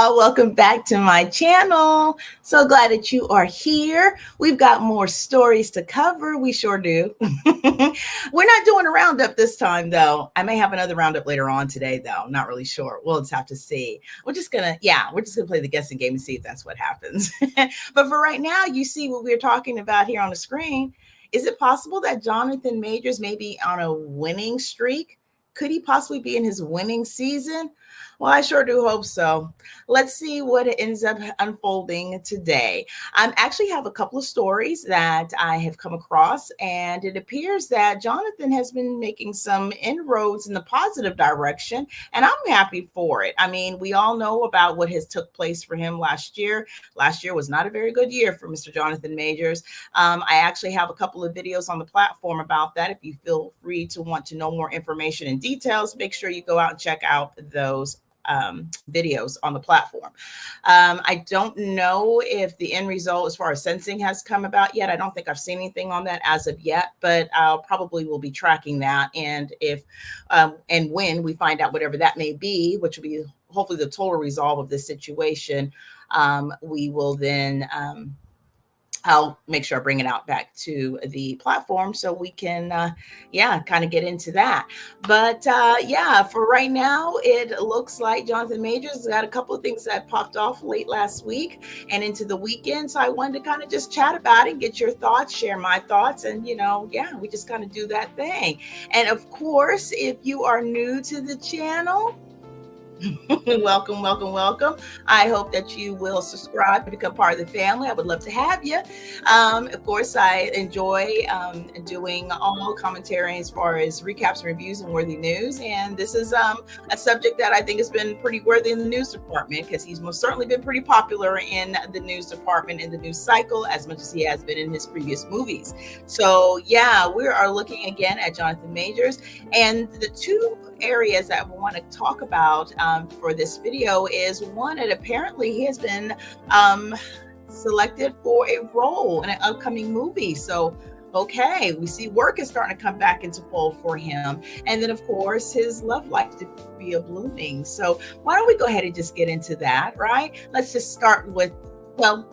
y'all. Welcome back to my channel. So glad that you are here. We've got more stories to cover. We sure do. We're not doing a roundup this time, though. I may have another roundup later on today, though. Not really sure. We'll just have to see. We're just gonna play the guessing game and see if that's what happens. But for right now, you see what we're talking about here on the screen. Is it possible that Jonathan Majors may be on a winning streak? Could he possibly be in his winning season? Well, I sure do hope so. Let's see what ends up unfolding today. I actually have a couple of stories that I have come across, and it appears that Jonathan has been making some inroads in the positive direction, and I'm happy for it. I mean, we all know about what has took place for him last year. Last year was not a very good year for Mr. Jonathan Majors. I actually have a couple of videos on the platform about that. If you feel free to want to know more information and details, make sure you go out and check out those videos on the platform. I don't know if the end result as far as sentencing has come about yet. I don't think I've seen anything on that as of yet, but I'll probably will be tracking that. And if and when we find out whatever that may be, which will be hopefully the total resolve of this situation, we will then I'll make sure I bring it out back to the platform so we can, kind of get into that. But for right now, it looks like Jonathan Majors has got a couple of things that popped off late last week and into the weekend. So I wanted to kind of just chat about it, get your thoughts, share my thoughts, and, we just kind of do that thing. And of course, if you are new to the channel, welcome. I hope that you will subscribe and become part of the family. I would love to have you. Of course, I enjoy doing all commentary as far as recaps and reviews and worthy news. And this is a subject that I think has been pretty worthy in the news department, because he's most certainly been pretty popular in the news department, in the news cycle, as much as he has been in his previous movies. So we are looking again at Jonathan Majors, and the two areas that I want to talk about for this video is one, that apparently he has been selected for a role in an upcoming movie. So okay, we see work is starting to come back into fold for him. And then of course his love life to be a blooming. So why don't we go ahead and just get into that, right? Let's just start with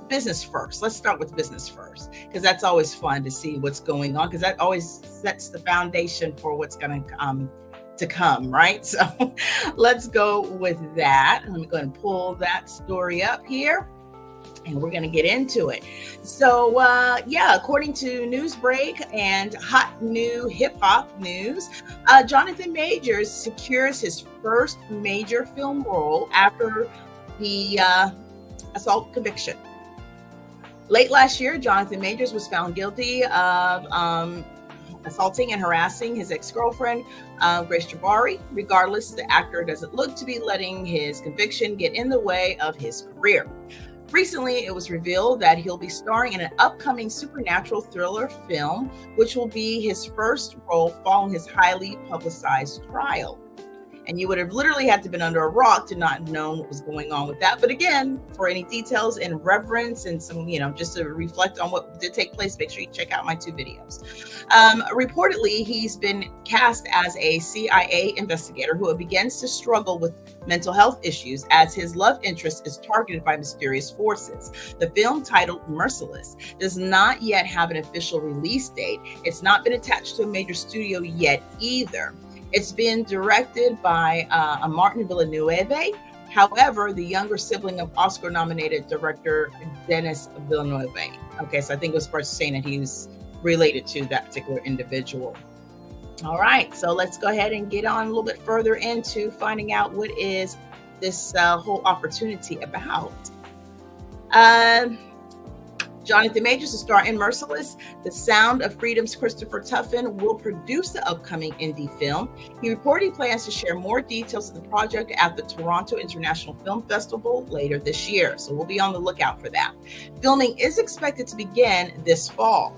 business first. Let's start with business first, because that's always fun to see what's going on, because that always sets the foundation for what's going to come, right? So let's go with that. Let me go ahead and pull that story up here, and we're going to get into it. So according to Newsbreak and Hot New Hip Hop News, Jonathan Majors secures his first major film role after the assault conviction. Late last year, Jonathan Majors was found guilty of assaulting and harassing his ex-girlfriend, Grace Jabari. Regardless, the actor doesn't look to be letting his conviction get in the way of his career. Recently, it was revealed that he'll be starring in an upcoming supernatural thriller film, which will be his first role following his highly publicized trial. And you would have literally had to have been under a rock to not know what was going on with that. But again, for any details and reverence and some, just to reflect on what did take place, make sure you check out my two videos. Reportedly, he's been cast as a CIA investigator who begins to struggle with mental health issues as his love interest is targeted by mysterious forces. The film, titled Merciless, does not yet have an official release date. It's not been attached to a major studio yet either. It's been directed by Martin Villeneuve. However, the younger sibling of Oscar-nominated director Denis Villeneuve. Okay, so I think it was first saying that he was related to that particular individual. All right, so let's go ahead and get on a little bit further into finding out what is this whole opportunity about. Jonathan Majors, the star in Merciless, The Sound of Freedom's Christopher Tuffin, will produce the upcoming indie film. He reportedly plans to share more details of the project at the Toronto International Film Festival later this year. So we'll be on the lookout for that. Filming is expected to begin this fall.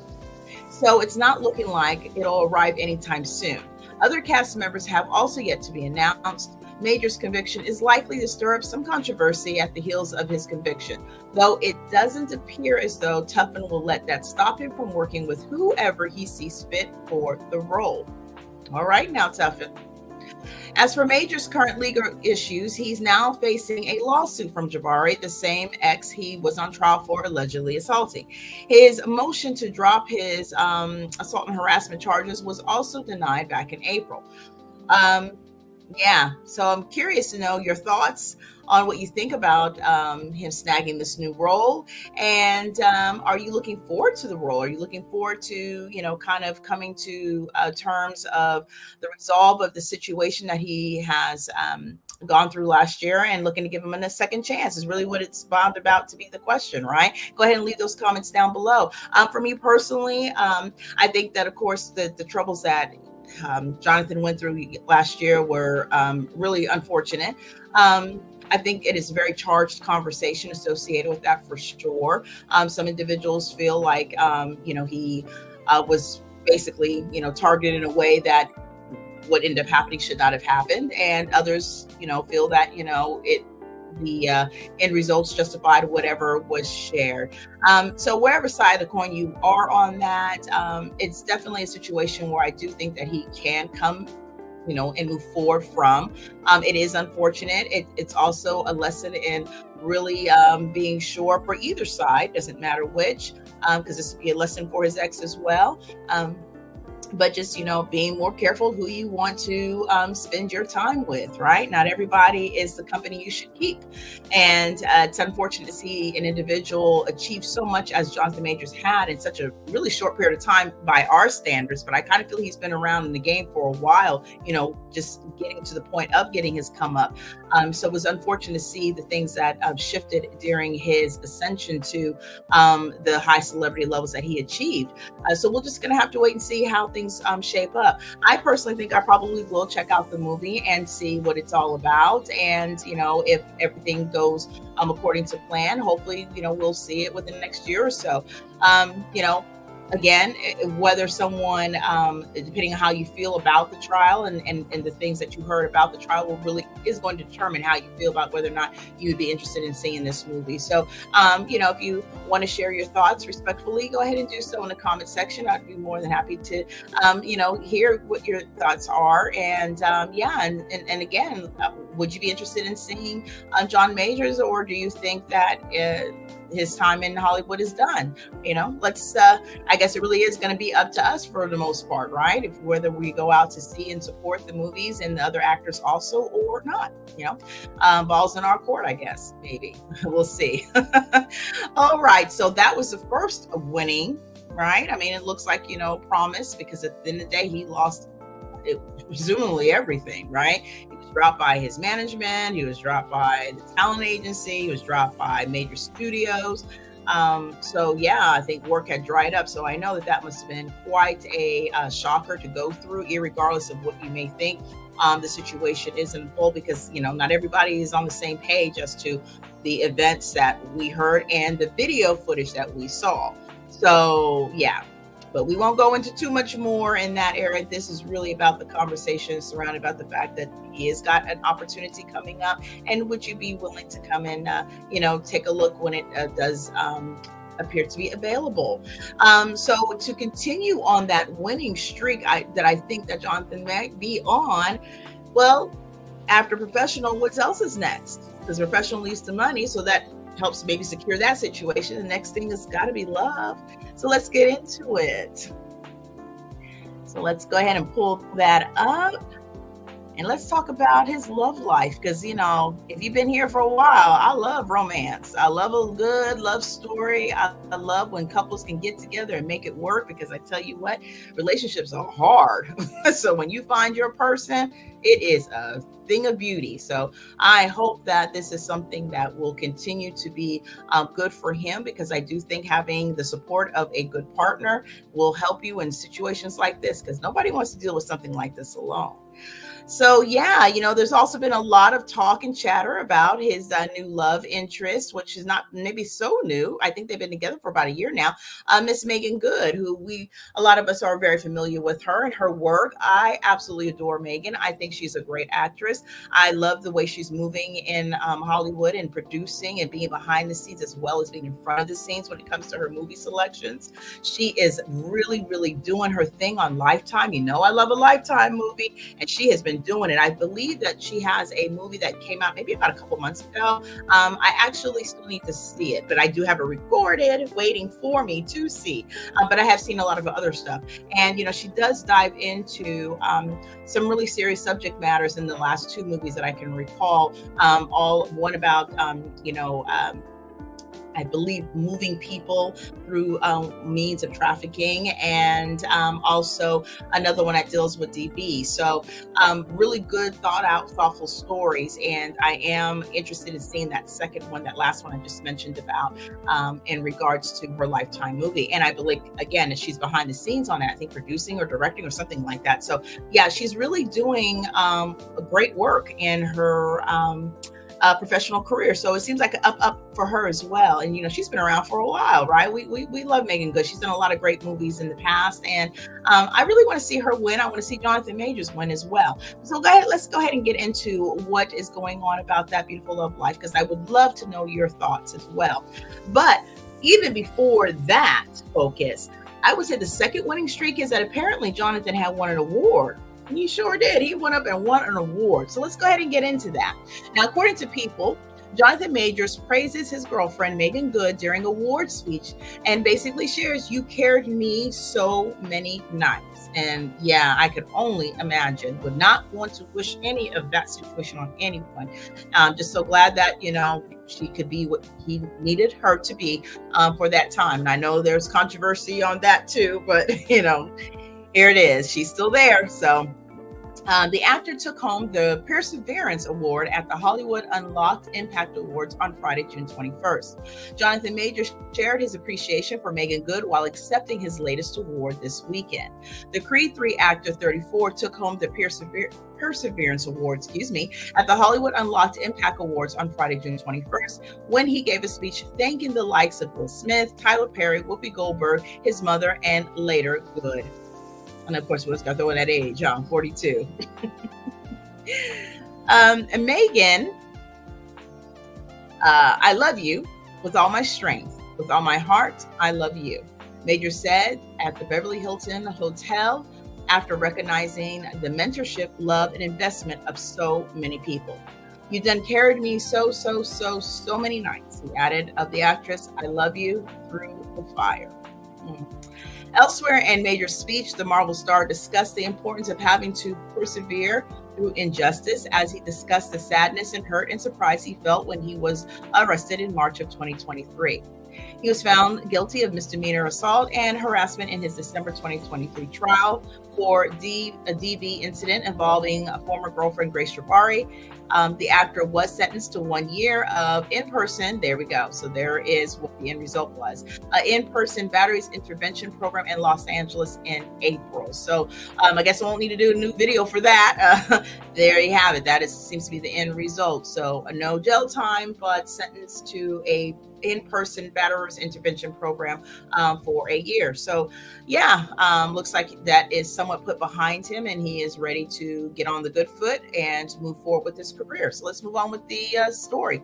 So it's not looking like it'll arrive anytime soon. Other cast members have also yet to be announced. Major's conviction is likely to stir up some controversy at the heels of his conviction, though it doesn't appear as though Tuffin will let that stop him from working with whoever he sees fit for the role. All right now, Tuffin. As for Major's current legal issues, he's now facing a lawsuit from Jabari, the same ex he was on trial for allegedly assaulting. His motion to drop his assault and harassment charges was also denied back in April. Um, yeah, so I'm curious to know your thoughts on what you think about him snagging this new role, and are you looking forward to the role? Are you looking forward to, kind of coming to terms of the resolve of the situation that he has gone through last year, and looking to give him a second chance? Is really what it's bound about to be the question, right? Go ahead and leave those comments down below. For me personally, I think that, of course, the troubles that Jonathan went through last year were really unfortunate. I think it is a very charged conversation associated with that, for sure. Some individuals feel like, he was basically, targeted in a way that what ended up happening should not have happened. And others, feel that, the end results justified whatever was shared. So wherever side of the coin you are on that, it's definitely a situation where I do think that he can come, and move forward from. It is unfortunate. It's also a lesson in really being sure for either side, doesn't matter which, because this would be a lesson for his ex as well. But just, being more careful who you want to spend your time with, right? Not everybody is the company you should keep. And it's unfortunate to see an individual achieve so much as Jonathan Majors had in such a really short period of time by our standards. But I kind of feel he's been around in the game for a while, just getting to the point of getting his come up. So it was unfortunate to see the things that shifted during his ascension to the high celebrity levels that he achieved. So we're just going to have to wait and see how things shape up. I personally think I probably will check out the movie and see what it's all about. And, if everything goes according to plan, hopefully, we'll see it within the next year or so. Again, whether someone, depending on how you feel about the trial and the things that you heard about the trial, is going to determine how you feel about whether or not you would be interested in seeing this movie. So, if you want to share your thoughts respectfully, go ahead and do so in the comment section. I'd be more than happy to, hear what your thoughts are. And and again, would you be interested in seeing John Majors, or do you think that his time in Hollywood is done? I guess it really is going to be up to us for the most part, right? If whether we go out to see and support the movies and the other actors also or not, balls in our court, I guess, maybe. We'll see. All right. So that was the first winning, right? I mean, it looks like, promise, because at the end of the day, he lost presumably everything, right? He was dropped by his management. He was dropped by the talent agency. He was dropped by major studios. So yeah, I think work had dried up. So I know that must have been quite a shocker to go through, irregardless of what you may think the situation is in full, because, not everybody is on the same page as to the events that we heard and the video footage that we saw. So yeah, but we won't go into too much more in that area. This is really about the conversation surrounded about the fact that he has got an opportunity coming up. And would you be willing to come and, take a look when it does appear to be available? So to continue on that winning streak that I think that Jonathan might be on, well, after Professional, what else is next? Because Professional leads to money, so that helps maybe secure that situation. The next thing has got to be Love. So let's get into it. So let's go ahead and pull that up. And let's talk about his love life. Because, if you've been here for a while, I love romance. I love a good love story. I love when couples can get together and make it work, because I tell you what, relationships are hard. So when you find your person, it is a thing of beauty. So I hope that this is something that will continue to be good for him, because I do think having the support of a good partner will help you in situations like this, because nobody wants to deal with something like this alone. So yeah, there's also been a lot of talk and chatter about his new love interest, which is not maybe so new. I think they've been together for about a year now. Miss Megan Good, who a lot of us are very familiar with her and her work. I absolutely adore Megan. I think she's a great actress. I love the way she's moving in Hollywood and producing and being behind the scenes, as well as being in front of the scenes when it comes to her movie selections. She is really, really doing her thing on Lifetime. I love a Lifetime movie. and she has been doing it. I believe that she has a movie that came out maybe about a couple months ago. I actually still need to see it, but I do have it recorded, waiting for me to see. But I have seen a lot of other stuff, and she does dive into some really serious subject matters in the last two movies that I can recall. All one about I believe moving people through means of trafficking, and also another one that deals with DB. So really good, thought out, thoughtful stories. And I am interested in seeing that second one, that last one I just mentioned about, in regards to her Lifetime movie. And I believe, again, she's behind the scenes on it, I think producing or directing or something like that. So yeah, she's really doing great work in her professional career. So it seems like an up for her as well. And she's been around for a while, right? We love Megan Good. She's done a lot of great movies in the past, and I really want to see her win. I want to see Jonathan Majors win as well. So let's go ahead and get into what is going on about That Beautiful Love Life, because I would love to know your thoughts as well. But even before that focus, I would say the second winning streak is that apparently Jonathan had won an award. He sure did. He went up and won an award. So let's go ahead and get into that. Now, according to People, Jonathan Majors praises his girlfriend, Megan Good, during award speech and basically shares, "You carried me so many nights." And yeah, I could only imagine. Would not want to wish any of that situation on anyone. I'm just so glad that, she could be what he needed her to be for that time. And I know there's controversy on that too, but, here it is. She's still there. So the actor took home the Perseverance Award at the Hollywood Unlocked Impact Awards on Friday, June 21st. Jonathan Majors shared his appreciation for Megan Good while accepting his latest award this weekend. The Creed 3 actor, 34, took home the Perseverance Award, at the Hollywood Unlocked Impact Awards on Friday, June 21st, when he gave a speech thanking the likes of Will Smith, Tyler Perry, Whoopi Goldberg, his mother, and later Good. And of course, Will's got to throw in that age, 42. And Megan, I love you with all my strength, with all my heart. I love you, Major said at the Beverly Hilton Hotel after recognizing the mentorship, love, and investment of so many people. "You done carried me so many nights," he added of the actress. "I love you through the fire." Elsewhere in Major's speech, the Marvel star discussed the importance of having to persevere through injustice as he discussed the sadness and hurt and surprise he felt when he was arrested in March of 2023. He was found guilty of misdemeanor assault and harassment in his December 2023 trial for a DV incident involving a former girlfriend, Grace Jabari. The actor was sentenced to 1 year of in-person, there we go. So there is what the end result was, in-person batteries intervention program in Los Angeles in April. So I guess I won't need to do a new video for that. There you have it. That seems to be the end result. So no jail time, but sentenced to a in-person batterers intervention program for a year. So yeah, looks like that is somewhat put behind him, and he is ready to get on the good foot and move forward with his career. So let's move on with the story.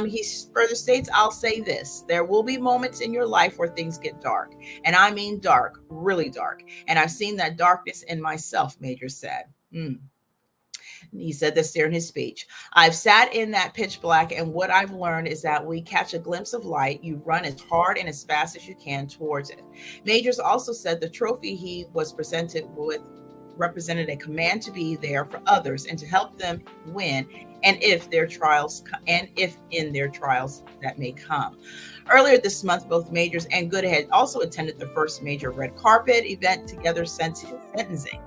He further states, "I'll say this, there will be moments in your life where things get dark, and I mean dark, really dark. And I've seen that darkness in myself," Major said. He said this during his speech. "I've sat in that pitch black, and what I've learned is that we catch a glimpse of light, you run as hard and as fast as you can towards it." Majors also said the trophy he was presented with represented a command to be there for others and to help them win, and if in their trials that may come. Earlier this month, both Majors and Good had also attended the first major red carpet event together since his sentencing.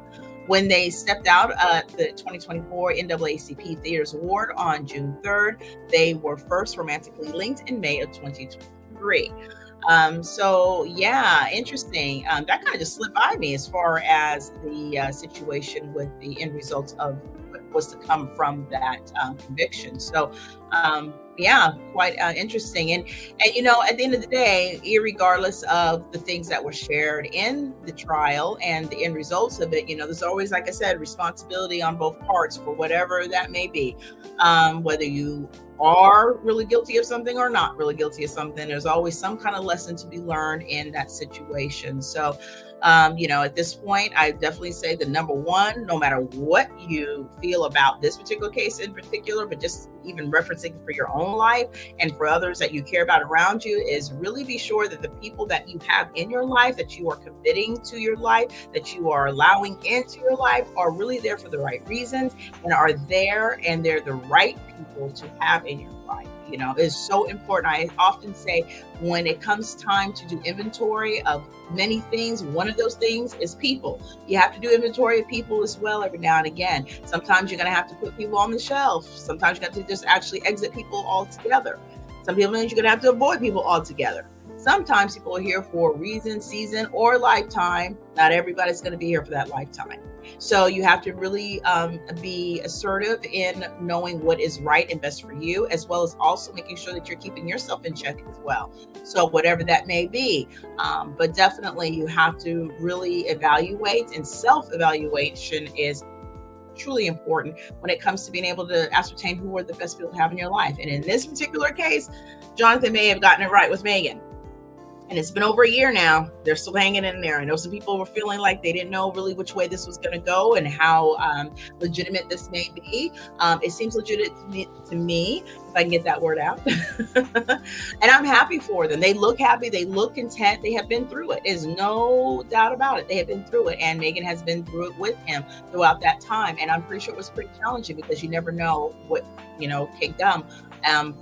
When they stepped out at the 2024 NAACP Theaters Award on June 3rd, they were first romantically linked in May of 2023. So yeah, interesting. That kind of just slipped by me as far as the situation with the end results of what was to come from that conviction. So yeah, quite interesting. And at the end of the day, irregardless of the things that were shared in the trial and the end results of it, there's always, like I said, responsibility on both parts for whatever that may be. Whether you are really guilty of something or not really guilty of something, there's always some kind of lesson to be learned in that situation. So At this point, I definitely say the number one, no matter what you feel about this particular case in particular, but just even referencing for your own life and for others that you care about around you, is really be sure that the people that you have in your life, that you are committing to your life, that you are allowing into your life, are really there for the right reasons and are there, and they're the right people to have in your life. It's so important. I often say, when it comes time to do inventory of many things, one of those things is people. You have to do inventory of people as well every now and again. Sometimes you're going to have to put people on the shelf. Sometimes you're going to have to just actually exit people altogether. Some people means you're going to have to avoid people altogether. Sometimes people are here for a reason, season, or lifetime. Not everybody's going to be here for that lifetime. So you have to really be assertive in knowing what is right and best for you, as well as also making sure that you're keeping yourself in check as well. So whatever that may be, but definitely you have to really evaluate, and self-evaluation is truly important when it comes to being able to ascertain who are the best people to have in your life. And in this particular case, Jonathan may have gotten it right with Megan. And it's been over a year now. They're still hanging in there. I know some people were feeling like they didn't know really which way this was going to go and how legitimate this may be. It seems legitimate to me, if I can get that word out. And I'm happy for them. They look happy. They look content. They have been through it. There's no doubt about it. They have been through it. And Megan has been through it with him throughout that time. And I'm pretty sure it was pretty challenging, because you never know what, can come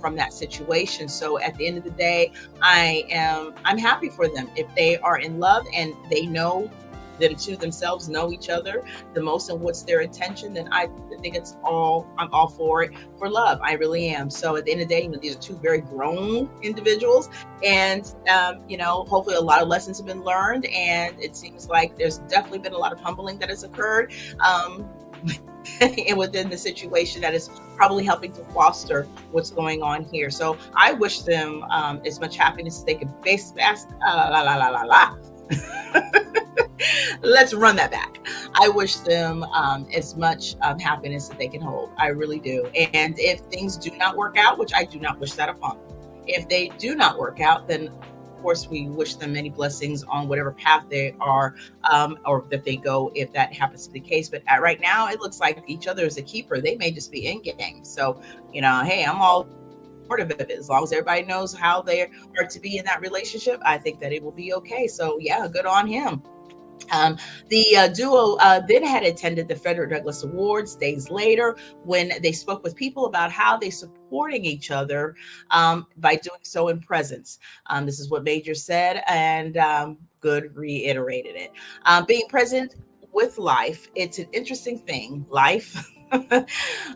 from that situation. So at the end of the day, I'm happy for them. If they are in love and they know them to themselves, know each other the most and what's their intention, then I think I'm all for it, for love. I really am. So at the end of the day, these are two very grown individuals, and hopefully a lot of lessons have been learned, and it seems like there's definitely been a lot of humbling that has occurred and within the situation that is probably helping to foster what's going on here. So I wish them as much happiness as they could Let's run that back. I wish them as much happiness as they can hold. I really do. And if things do not work out, which I do not wish that upon them, if they do not work out, then of course we wish them many blessings on whatever path they are or that they go, if that happens to be the case. But right now, it looks like each other is a keeper. They may just be in game. So, hey, I'm all part of it. As long as everybody knows how they are to be in that relationship, I think that it will be okay. So yeah, good on him. The duo then had attended the Frederick Douglass Awards days later, when they spoke with people about how they supporting each other by doing so in presence. This is what Major said, and Good reiterated it. Being present with life, it's an interesting thing. Life.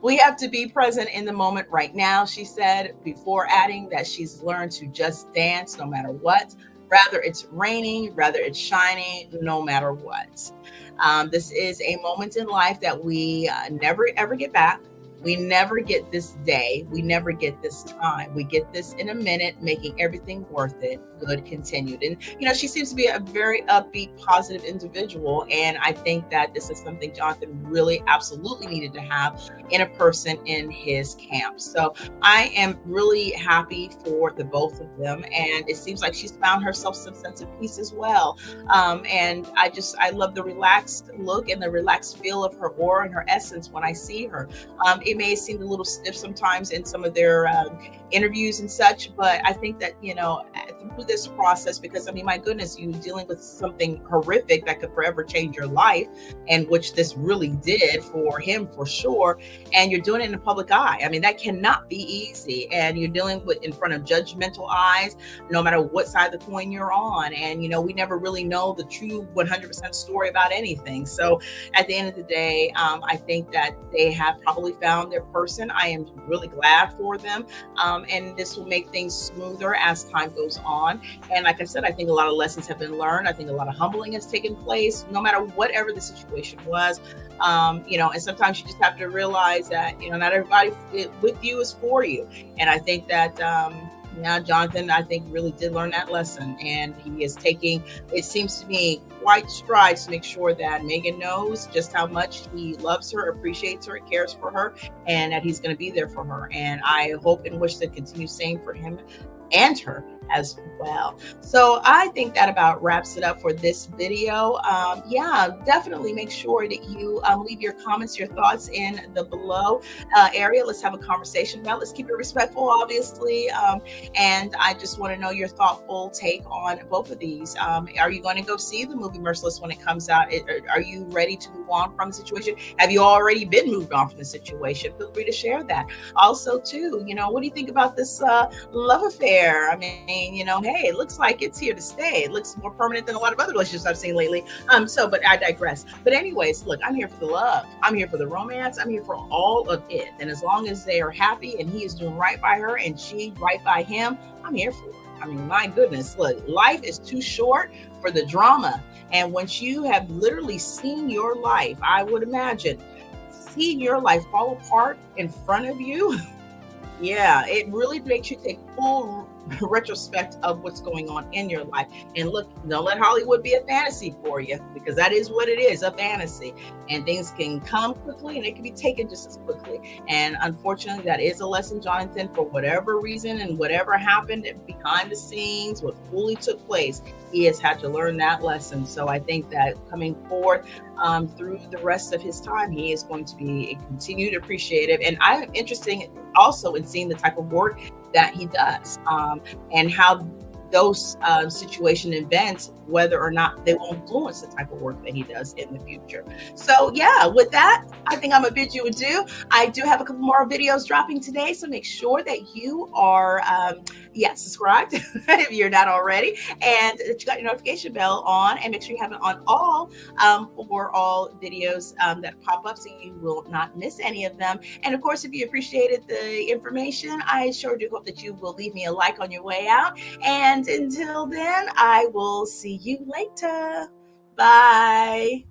We have to be present in the moment right now, she said, before adding that she's learned to just dance no matter what. Rather it's raining, rather it's shining, no matter what. This is a moment in life that we never, ever get back. We never get this day. We never get this time. We get this in a minute, making everything worth it. Good continued. And, she seems to be a very upbeat, positive individual. And I think that this is something Jonathan really absolutely needed to have in a person in his camp. So I am really happy for the both of them. And it seems like she's found herself some sense of peace as well. And I love the relaxed look and the relaxed feel of her aura and her essence when I see her. It may seem a little stiff sometimes in some of their interviews and such, but I think that, through this process, because my goodness, you're dealing with something horrific that could forever change your life, and which this really did for him for sure. And you're doing it in the public eye. That cannot be easy. And you're dealing with in front of judgmental eyes, no matter what side of the coin you're on. And, we never really know the true 100% story about anything. So at the end of the day, I think that they have probably found their person. I am really glad for them. And this will make things smoother as time goes on. And like I said, I think a lot of lessons have been learned. I think a lot of humbling has taken place, no matter whatever the situation was. And sometimes you just have to realize that, not everybody with you is for you. And I think that, Jonathan, I think, really did learn that lesson. And he is taking, it seems to me, quite strides to make sure that Megan knows just how much he loves her, appreciates her, cares for her, and that he's going to be there for her. And I hope and wish to continue saying for him and her as well. So I think that about wraps it up for this video. Yeah, definitely make sure that you leave your comments, your thoughts in the below area. Let's have a conversation about it. Let's keep it respectful, obviously. And I just want to know your thoughtful take on both of these. Are you going to go see the movie Merciless when it comes out? Are you ready to move on from the situation? Have you already been moved on from the situation? Feel free to share that. Also, too, what do you think about this love affair? I mean, hey, it looks like it's here to stay. It looks more permanent than a lot of other relationships I've seen lately. But I digress. But anyways, look, I'm here for the love. I'm here for the romance. I'm here for all of it. And as long as they are happy and he is doing right by her and she right by him, I'm here for it. I mean, my goodness, look, life is too short for the drama. And once you have literally seen your life, I would imagine, seeing your life fall apart in front of you, yeah, it really makes you take full retrospect of what's going on in your life. And look, don't let Hollywood be a fantasy for you, because that is what it is, a fantasy. And things can come quickly and they can be taken just as quickly. And unfortunately, that is a lesson, Jonathan, for whatever reason and whatever happened behind the scenes, what fully took place, he has had to learn that lesson. So I think that coming forward through the rest of his time, he is going to be continued appreciative. And I'm interested also in seeing the type of work that he does and how those situation events, whether or not they will influence the type of work that he does in the future. So yeah, with that, I think I'm gonna bid you adieu. I do have a couple more videos dropping today, so make sure that you are subscribed if you're not already, and that you got your notification bell on, and make sure you have it on all for all videos that pop up, so you will not miss any of them. And of course, if you appreciated the information, I sure do hope that you will leave me a like on your way out. And until then, I will see you later. Bye.